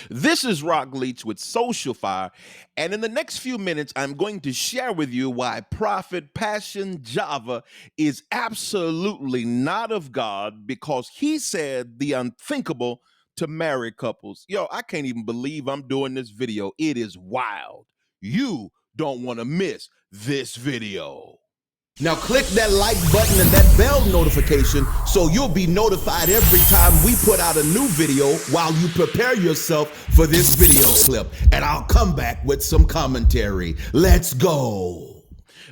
This is Rock Leach with Social Fire, and in the next few minutes, I'm going to share with you why Prophet Passion Java is absolutely not of God because he said the unthinkable to married couples. Yo, I can't even believe I'm doing this video. It is wild. You don't want to miss this video. Now click that like button and that bell notification so you'll be notified every time we put out a new video while you prepare yourself for this video clip. And I'll come back with some commentary. Let's go.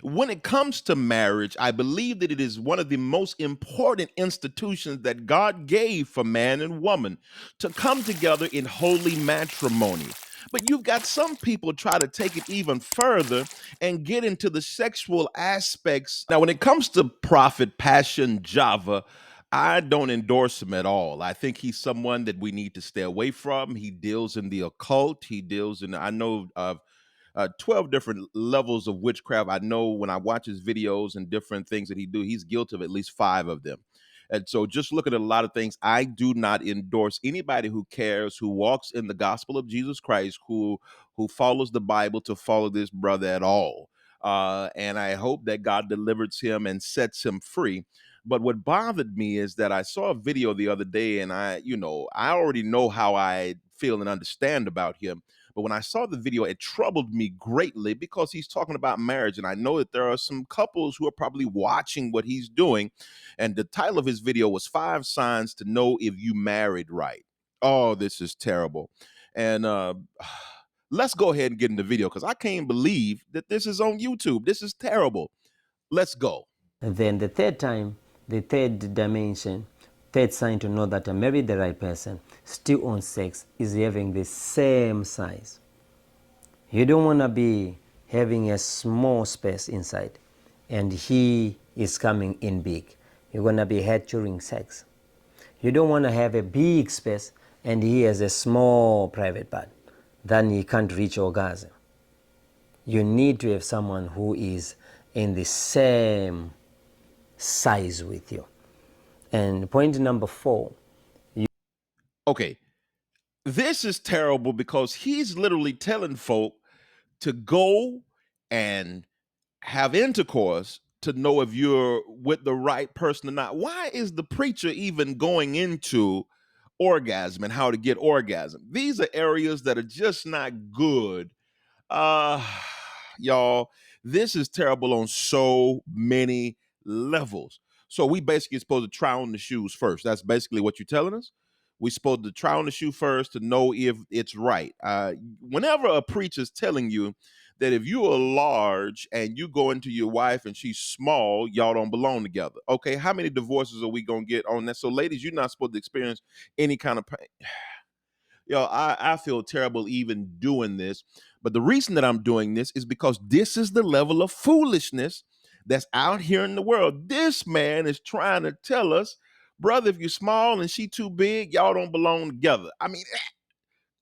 When it comes to marriage, I believe that it is one of the most important institutions that God gave for man and woman to come together in holy matrimony. But you've got some people try to take it even further and get into the sexual aspects. Now, when it comes to Prophet Passion Java, I don't endorse him at all. I think he's someone that we need to stay away from. He deals in the occult. He deals in, I know of 12 different levels of witchcraft. I know when I watch his videos and different things that he do, he's guilty of at least 5 of them. And so just looking at a lot of things, I do not endorse anybody who cares, who walks in the gospel of Jesus Christ, who follows the Bible to follow this brother at all. And I hope that God delivers him and sets him free. But what bothered me is that I saw a video the other day and I already know how I feel and understand about him. But when I saw the video, it troubled me greatly because he's talking about marriage. And I know that there are some couples who are probably watching what he's doing. And the title of his video was 5 Signs to Know If You Married Right. Oh, this is terrible. And let's go ahead and get in the video because I can't believe that this is on YouTube. This is terrible. Let's go. And then the third time, the third dimension, third sign to know that I married the right person, still on sex, is having the same size. You don't want to be having a small space inside and he is coming in big. You're going to be had during sex. You don't want to have a big space and he has a small private part. Then he can't reach orgasm. You need to have someone who is in the same size with you. And point number 4. Okay. This is terrible because he's literally telling folk to go and have intercourse to know if you're with the right person or not. Why is the preacher even going into orgasm and how to get orgasm? These are areas that are just not good. Uh y'all, this is terrible on so many levels. So we basically supposed to try on the shoes first. That's basically what you're telling us. We supposed to try on the shoe first to know if it's right. Whenever a preacher's telling you that if you are large and you go into your wife and she's small, y'all don't belong together. Okay, how many divorces are we gonna get on that? So, ladies, you're not supposed to experience any kind of pain. Yo, I feel terrible even doing this. But the reason that I'm doing this is because this is the level of foolishness that's out here in the world. This man is trying to tell us, brother, if you're small and she too big, y'all don't belong together. I mean,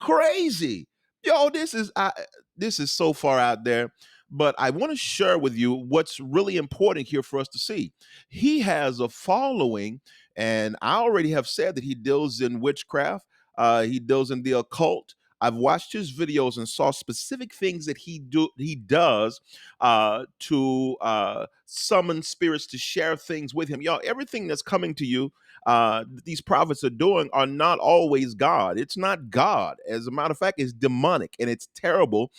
crazy. Yo, this is so far out there. But I want to share with you what's really important here for us to see. He has a following, and I already have said that he deals in witchcraft. He deals in the occult. I've watched his videos and saw specific things that he does to summon spirits to share things with him. Y'all, everything that's coming to you these prophets are doing are not always God. It's not God. As a matter of fact, it's demonic and it's terrible.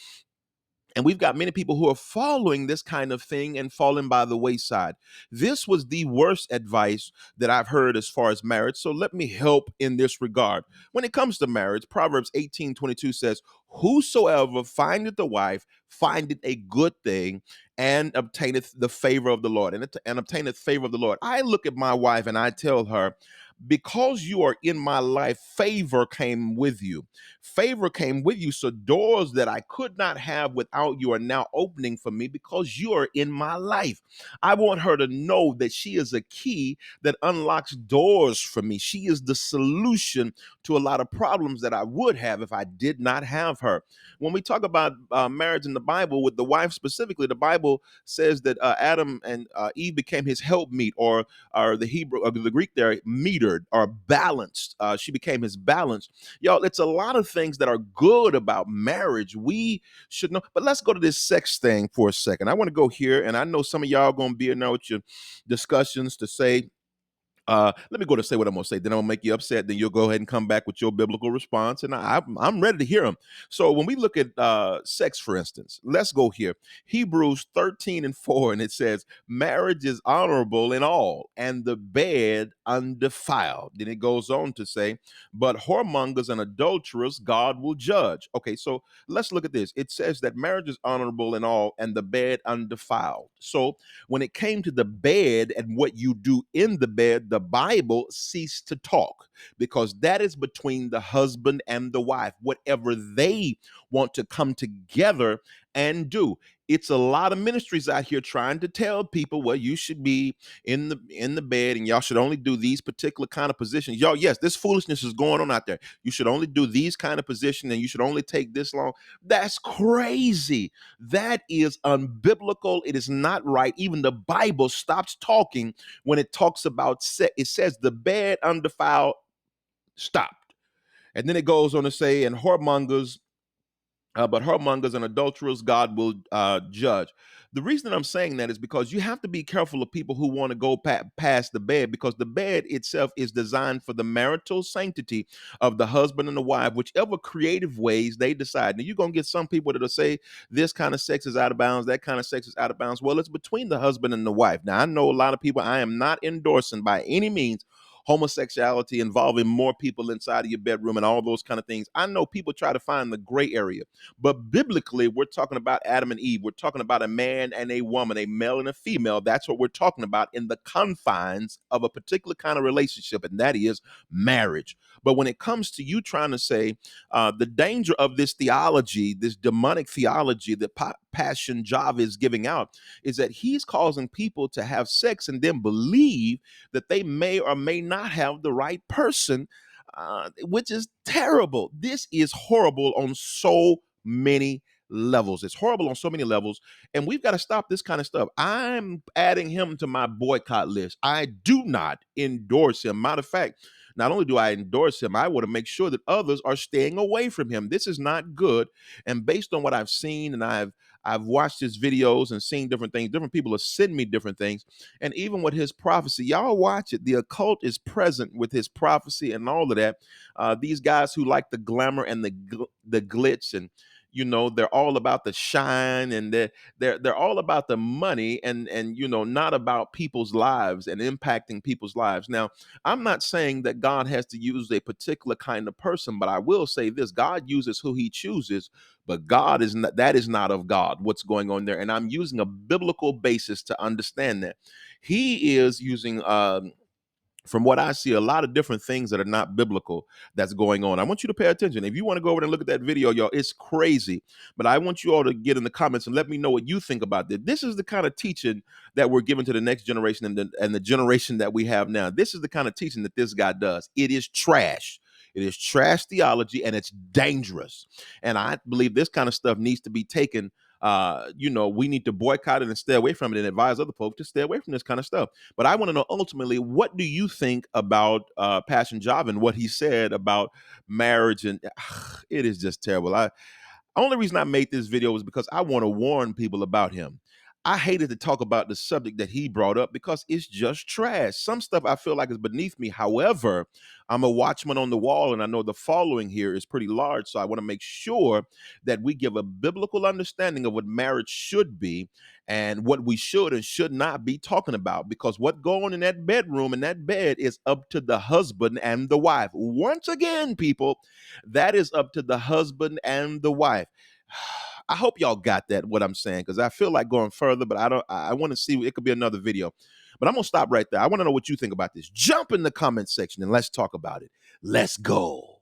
And we've got many people who are following this kind of thing and falling by the wayside. This was the worst advice that I've heard as far as marriage. So let me help in this regard. When it comes to marriage, Proverbs 18:22 says, whosoever findeth a wife findeth a good thing and obtaineth the favor of the Lord. And obtaineth favor of the Lord. I look at my wife and I tell her, because you are in my life, favor came with you. Favor came with you. So doors that I could not have without you are now opening for me because you are in my life. I want her to know that she is a key that unlocks doors for me. She is the solution to a lot of problems that I would have if I did not have her. When we talk about marriage in the Bible, with the wife specifically, the Bible says that Adam and Eve became his helpmeet, or the Hebrew or the Greek there, metered or balanced. She became his balance. Y'all, it's a lot of things that are good about marriage. We should know. But let's go to this sex thing for a second. I want to go here, and I know some of y'all gonna be in there with your discussions to say, let me go to say what I'm going to say. Then I'll make you upset. Then you'll go ahead and come back with your biblical response. And I'm ready to hear them. So when we look at sex, for instance, let's go here. Hebrews 13:4, and it says, marriage is honorable in all, and the bed undefiled. Then it goes on to say, but whoremongers and adulterers God will judge. Okay, so let's look at this. It says that marriage is honorable in all, and the bed undefiled. So when it came to the bed and what you do in the bed, the Bible ceased to talk, because that is between the husband and the wife, whatever they want to come together and do. It's a lot of ministries out here trying to tell people, well, you should be in the bed, and y'all should only do these particular kind of positions. Y'all, yes, this foolishness is going on out there. You should only do these kind of positions, and you should only take this long. That's crazy. That is unbiblical. It is not right. Even the Bible stops talking when it talks about sex. It says the bed undefiled stopped. And then it goes on to say, and whoremongers, but whoremongers and adulterers God will judge. The reason that I'm saying that is because you have to be careful of people who want to go past the bed, because the bed itself is designed for the marital sanctity of the husband and the wife, whichever creative ways they decide. Now, you're going to get some people that'll say this kind of sex is out of bounds, that kind of sex is out of bounds. Well, it's between the husband and the wife. Now, I know a lot of people, I am not endorsing by any means homosexuality involving more people inside of your bedroom and all those kind of things. I know people try to find the gray area. But biblically, we're talking about Adam and Eve. We're talking about a man and a woman, a male and a female. That's what we're talking about in the confines of a particular kind of relationship, and that is marriage. But when it comes to you trying to say the danger of this theology, this demonic theology that Passion Java is giving out, is that he's causing people to have sex and then believe that they may or may not have the right person, which is terrible. This is horrible on so many levels. It's horrible on so many levels, and we've got to stop this kind of stuff. I'm adding him to my boycott list. I do not endorse him. Matter of fact, not only do I endorse him, I want to make sure that others are staying away from him. This is not good. And based on what I've seen, and I've watched his videos and seen different things, different people have sent me different things. And even with his prophecy, y'all watch it. The occult is present with his prophecy and all of that. These guys who like the glamour and the glitz, and they're all about the shine, and they're all about the money, and not about people's lives and impacting people's lives. Now, I'm not saying that God has to use a particular kind of person, but I will say this: God uses who he chooses, but God is not, that is not of God, what's going on there. And I'm using a biblical basis to understand that. He is using from what I see, a lot of different things that are not biblical that's going on. I want you to pay attention. If you want to go over and look at that video, y'all, it's crazy. But I want you all to get in the comments and let me know what you think about this. This is the kind of teaching that we're giving to the next generation, and the generation that we have now. This is the kind of teaching that this guy does. It is trash. It is trash theology, and it's dangerous. And I believe this kind of stuff needs to be taken. We need to boycott it and stay away from it, and advise other folks to stay away from this kind of stuff. But I want to know, ultimately, what do you think about Passion Java and what he said about marriage? And it is just terrible. Only reason I made this video was because I want to warn people about him. I hated to talk about the subject that he brought up because it's just trash. Some stuff I feel like is beneath me. However, I'm a watchman on the wall, and I know the following here is pretty large. So I want to make sure that we give a biblical understanding of what marriage should be and what we should and should not be talking about. Because what going on in that bedroom and that bed is up to the husband and the wife. Once again, people, that is up to the husband and the wife. I hope y'all got that, what I'm saying, because I feel like going further, but I want to see, it could be another video. But I'm going to stop right there. I want to know what you think about this. Jump in the comment section and let's talk about it. Let's go.